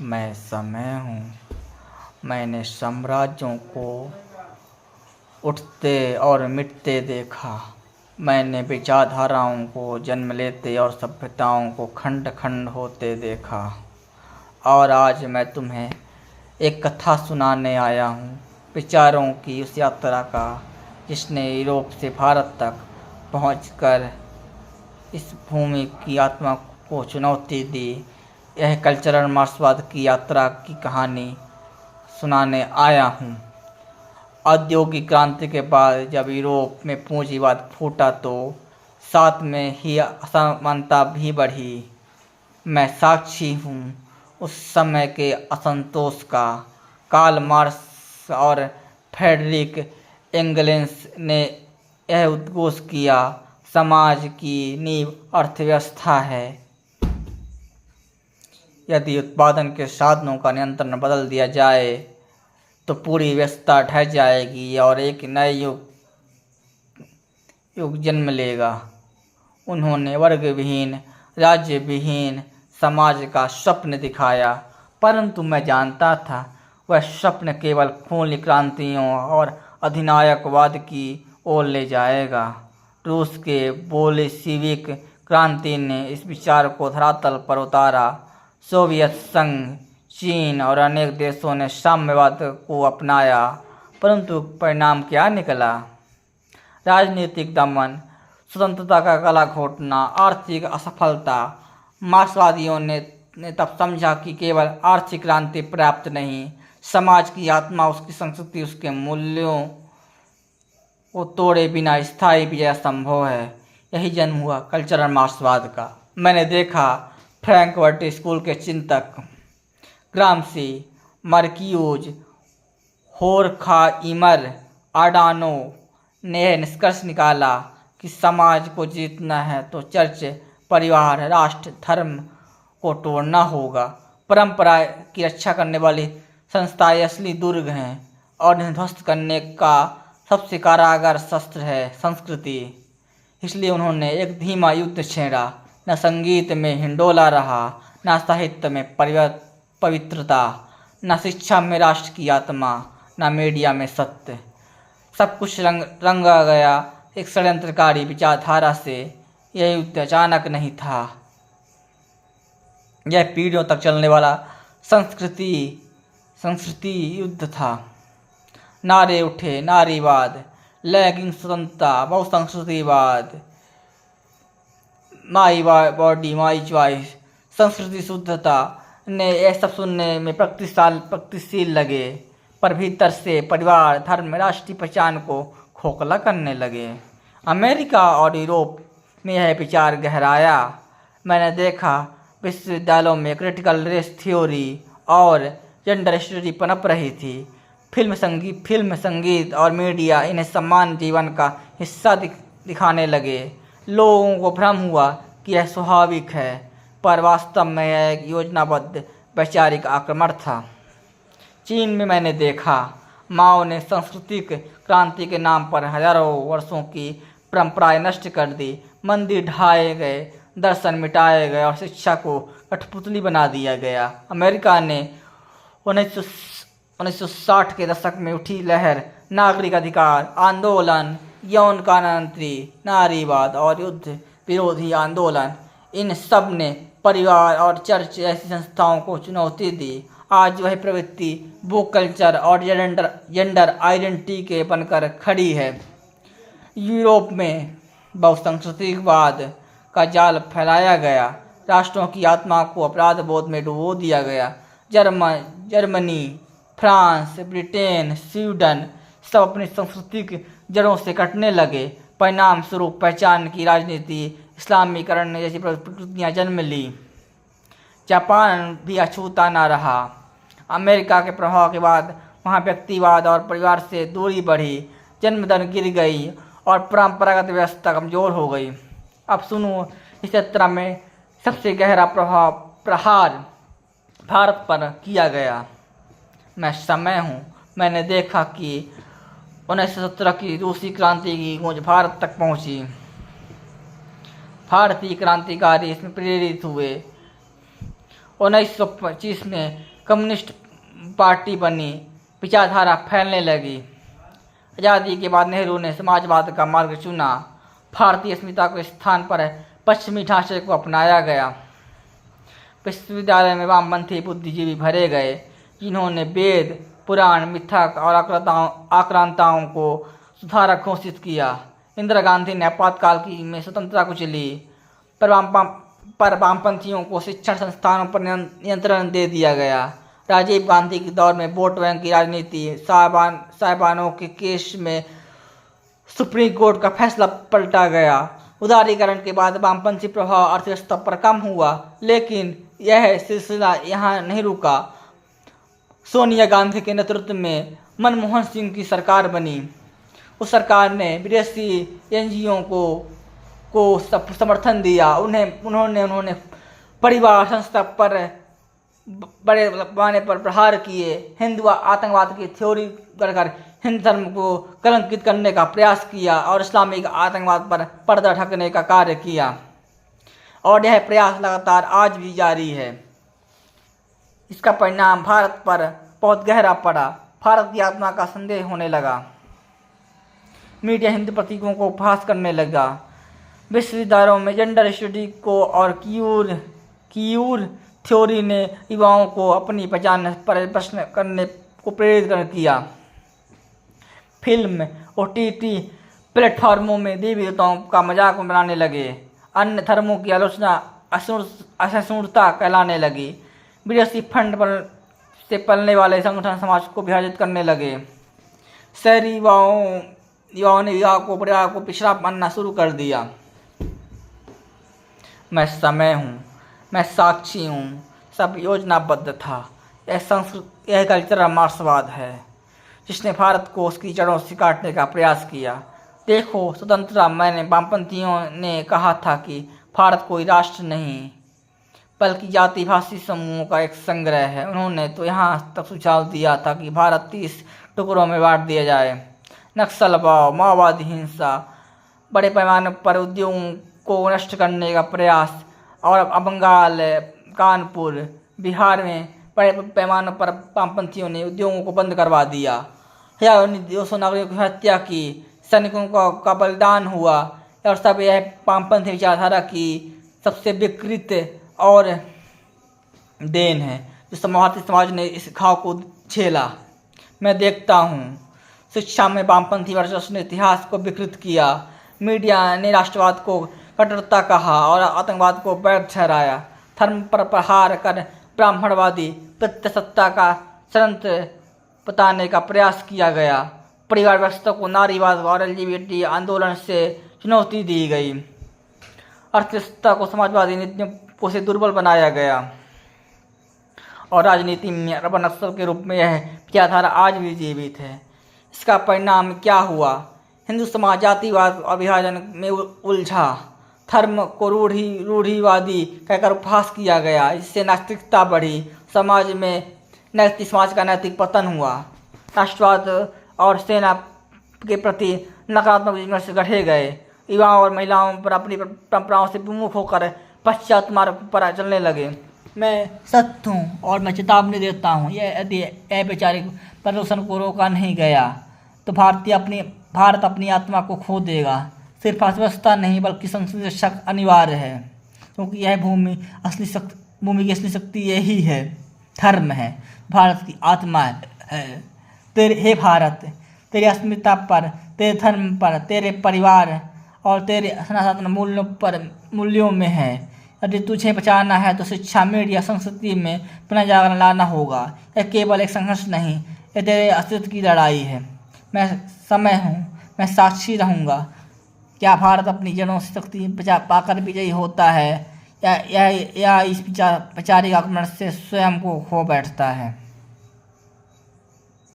मैं समय हूँ। मैंने साम्राज्यों को उठते और मिटते देखा। मैंने विचारधाराओं को जन्म लेते और सभ्यताओं को खंड खंड होते देखा। और आज मैं तुम्हें एक कथा सुनाने आया हूँ, विचारों की उस यात्रा का जिसने यूरोप से भारत तक पहुंचकर इस भूमि की आत्मा को चुनौती दी। यह कल्चरल मार्क्सवाद की यात्रा की कहानी सुनाने आया हूँ। औद्योगिक क्रांति के बाद जब यूरोप में पूंजीवाद फूटा तो साथ में ही असमानता भी बढ़ी। मैं साक्षी हूँ उस समय के असंतोष का। कार्ल मार्क्स और फ्रेडरिक एंगेल्स ने यह उद्घोष किया, समाज की नींव अर्थव्यवस्था है। यदि उत्पादन के साधनों का नियंत्रण बदल दिया जाए तो पूरी व्यवस्था ढह जाएगी और एक नए युग जन्म लेगा। उन्होंने वर्ग विहीन, राज्य विहीन समाज का स्वप्न दिखाया, परंतु मैं जानता था वह स्वप्न केवल खूनी क्रांतियों और अधिनायकवाद की ओर ले जाएगा। रूस के बोल्शेविक क्रांति ने इस विचार को धरातल पर उतारा। सोवियत संघ, चीन और अनेक देशों ने साम्यवाद को अपनाया, परंतु परिणाम क्या निकला? राजनीतिक दमन, स्वतंत्रता का गला घोटना, आर्थिक असफलता। मार्क्सवादियों ने तब समझा कि केवल आर्थिक क्रांति पर्याप्त नहीं, समाज की आत्मा, उसकी संस्कृति, उसके मूल्यों को तोड़े बिना स्थायी विजय असंभव है। यही जन्म हुआ कल्चरल मार्क्सवाद का। मैंने देखा फ्रैंकफर्ट स्कूल के चिंतक ग्राम्शी, मार्क्यूज, होर्खाइमर, अडानो ने यह निष्कर्ष निकाला कि समाज को जीतना है तो चर्च, परिवार, राष्ट्र, धर्म को तोड़ना होगा। परंपरा की रक्षा करने वाली संस्थाएं असली दुर्ग हैं और इन्हें ध्वस्त करने का सबसे कारागार शस्त्र है संस्कृति। इसलिए उन्होंने एक धीमा युद्ध छेड़ा। न संगीत में हिंडोला रहा, न साहित्य में पवित्रता, न शिक्षा में राष्ट्र की आत्मा, न मीडिया में सत्य। सब कुछ रंगा गया एक षड्यंत्रकारी विचारधारा से। यह युद्ध अचानक नहीं था, यह पीढ़ियों तक चलने वाला संस्कृति युद्ध था। नारे उठे, नारीवाद, लैंगिक स्वतंत्रता, बहुसंस्कृतिवाद, माई बॉडी माई चॉइस, संस्कृति शुद्धता ने यह सब सुनने में प्रगतिशील लगे, पर भीतर से परिवार, धर्म, राष्ट्रीय पहचान को खोखला करने लगे। अमेरिका और यूरोप में यह विचार गहराया। मैंने देखा विश्वविद्यालयों में क्रिटिकल रेस थ्योरी और जेंडर स्टडी पनप रही थी। फिल्म, संगीत और मीडिया इन्हें समान जीवन का हिस्सा दिखाने लगे। लोगों को भ्रम हुआ कि यह स्वाभाविक है, पर वास्तव में यह एक योजनाबद्ध वैचारिक आक्रमण था। चीन में मैंने देखा माओ ने सांस्कृतिक क्रांति के नाम पर हजारों वर्षों की परंपराएं नष्ट कर दी। मंदिर ढाए गए, दर्शन मिटाए गए और शिक्षा को कठपुतली बना दिया गया। अमेरिका ने 1960 के दशक में उठी लहर, नागरिक अधिकार आंदोलन, यौन क्रांति, नारीवाद और युद्ध विरोधी आंदोलन, इन सब ने परिवार और चर्च ऐसी संस्थाओं को चुनौती दी। आज वह प्रवृत्ति वोक कल्चर और जेंडर आइडेंटिटी के बनकर खड़ी है। यूरोप में बहुसंस्कृतिवाद का जाल फैलाया गया, राष्ट्रों की आत्मा को अपराध बोध में डुबो दिया गया। जर्मनी, फ्रांस, ब्रिटेन, स्वीडन सब अपनी सांस्कृतिक जड़ों से कटने लगे। परिणाम स्वरूप पहचान की राजनीति, इस्लामीकरण जैसी प्रवृत्तियां जन्म ली। जापान भी अछूता न रहा। अमेरिका के प्रभाव के बाद वहाँ व्यक्तिवाद और परिवार से दूरी बढ़ी, जन्म दर गिर गई और परंपरागत व्यवस्था कमजोर हो गई। अब सुनो, इस यात्रा में सबसे गहरा प्रहार भारत पर किया गया। मैं समय हूँ। मैंने देखा कि 1917 की रूसी क्रांति की गूंज भारत तक पहुँची। भारतीय क्रांतिकारी इसमें प्रेरित हुए। 1925 में कम्युनिस्ट पार्टी बनी, विचारधारा फैलने लगी। आज़ादी के बाद नेहरू ने समाजवाद का मार्ग चुना। भारतीय अस्मिता के स्थान पर पश्चिमी ढांचे को अपनाया गया। विश्वविद्यालय में वामपंथी बुद्धिजीवी भरे गए, जिन्होंने वेद, पुराण, मिथक और आक्रांताओं को सुधारक घोषित किया। इंदिरा गांधी ने आपातकाल की में स्वतंत्रता को चली, पर वामपंथियों को शिक्षण संस्थानों पर नियंत्रण दे दिया गया। राजीव गांधी के दौर में वोट बैंक की राजनीति, साहिबानों के केस में सुप्रीम कोर्ट का फैसला पलटा गया। उदारीकरण के बाद वामपंथी प्रभाव अर्थव्यवस्था पर कम हुआ, लेकिन यह सिलसिला यहाँ नहीं रुका। सोनिया गांधी के नेतृत्व में मनमोहन सिंह की सरकार बनी। उस सरकार ने विदेशी एनजीओ को समर्थन दिया। उन्होंने परिवार संस्था पर बड़े पैमाने पर प्रहार किए। हिंदू आतंकवाद की थ्योरी गढ़कर हिंदू धर्म को कलंकित करने का प्रयास किया और इस्लामिक आतंकवाद पर पर्दा ढकने का कार्य किया, और यह प्रयास लगातार आज भी जारी है। इसका परिणाम भारत पर बहुत गहरा पड़ा। भारत की आत्मा का संदेह होने लगा। मीडिया हिंदू प्रतीकों को उपहास करने लगा। विश्वविद्यालयों में जेंडर स्टडी को और क्यूर थ्योरी ने युवाओं को अपनी पहचान पर प्रश्न करने को प्रेरित किया। फिल्म, ओटीटी प्लेटफॉर्मों में देवी देवताओं का मजाक बनाने लगे। अन्य धर्मों की आलोचना असहिष्णुता कहलाने लगी। विदेशी फंड से पलने वाले संगठन समाज को विभाजित करने लगे। शहरी युवाओं ने विवाह को परिवार को पिछड़ा मानना शुरू कर दिया। मैं समय हूँ, मैं साक्षी हूँ, सब योजनाबद्ध था। यह कल्चरल मार्क्सवाद है, जिसने भारत को उसकी जड़ों से काटने का प्रयास किया। देखो स्वतंत्रता, मैंने वामपंथियों ने कहा था कि भारत कोई राष्ट्र नहीं बल्कि जाति भाषी समूहों का एक संग्रह है। उन्होंने तो यहाँ तक सुझाव दिया था कि भारत 30 टुकड़ों में बांट दिया जाए। नक्सलवाद, माओवादी हिंसा, बड़े पैमाने पर उद्योगों को नष्ट करने का प्रयास, और बंगाल, कानपुर, बिहार में बड़े पैमाने पर वामपंथियों ने उद्योगों को बंद करवा दिया। 200 नागरिकों की हत्या की, सैनिकों का बलिदान हुआ, और सब यह वामपंथी विचारधारा की सबसे विकृत और देन है, जो भारतीय समाज ने इस घाव को झेला। मैं देखता हूँ शिक्षा में वामपंथी वर्चस्व ने इतिहास को विकृत किया। मीडिया ने राष्ट्रवाद को कट्टरता कहा और आतंकवाद को वैध ठहराया। धर्म पर प्रहार कर ब्राह्मणवादी प्रत्यसत्ता का षड्यंत्र बताने का प्रयास किया गया। परिवार व्यवस्था को नारीवाद और LGBT आंदोलन से चुनौती दी गई। अर्थव्यवस्था को समाजवादी नीतियों से दुर्बल बनाया गया, और राजनीति में अर्बन नक्सल के रूप में यह विचारधारा आज भी जीवित है। इसका परिणाम क्या हुआ? हिंदू समाज जातिवाद और विभाजन में उलझा। धर्म को रूढ़िवादी कहकर उपहास किया गया, इससे नास्तिकता बढ़ी। समाज का नैतिक पतन हुआ। राष्ट्रवाद और सेना के प्रति नकारात्मक विमर्श गढ़े गए। युवाओं और महिलाओं पर अपनी परंपराओं से विमुख होकर पश्चात मार्ग पर चलने लगे। मैं सत्य हूँ और मैं चेतावनी देता हूँ, यदि अवैचारिक प्रदूषण को रोका नहीं गया तो भारत अपनी आत्मा को खो देगा। सिर्फ अर्थव्यवस्था नहीं बल्कि संस्कृति शक्ति अनिवार्य है, क्योंकि यह भूमि की असली शक्ति यही है, धर्म है, भारत की आत्मा है। हे भारत, तेरी अस्मिता पर, तेरे धर्म पर, तेरे परिवार और तेरे सनातन मूल्यों में है। यदि तुझे बचाना है तो शिक्षा, मीडिया, संस्कृति में पुनर्जागरण लाना होगा। यह केवल एक संघर्ष नहीं, यह तेरे अस्तित्व की लड़ाई है। मैं समय हूँ, मैं साक्षी रहूँगा। क्या भारत अपनी जड़ों से शक्ति पाकर विजयी होता है या इस वैचारिक आक्रमण से स्वयं को खो बैठता है?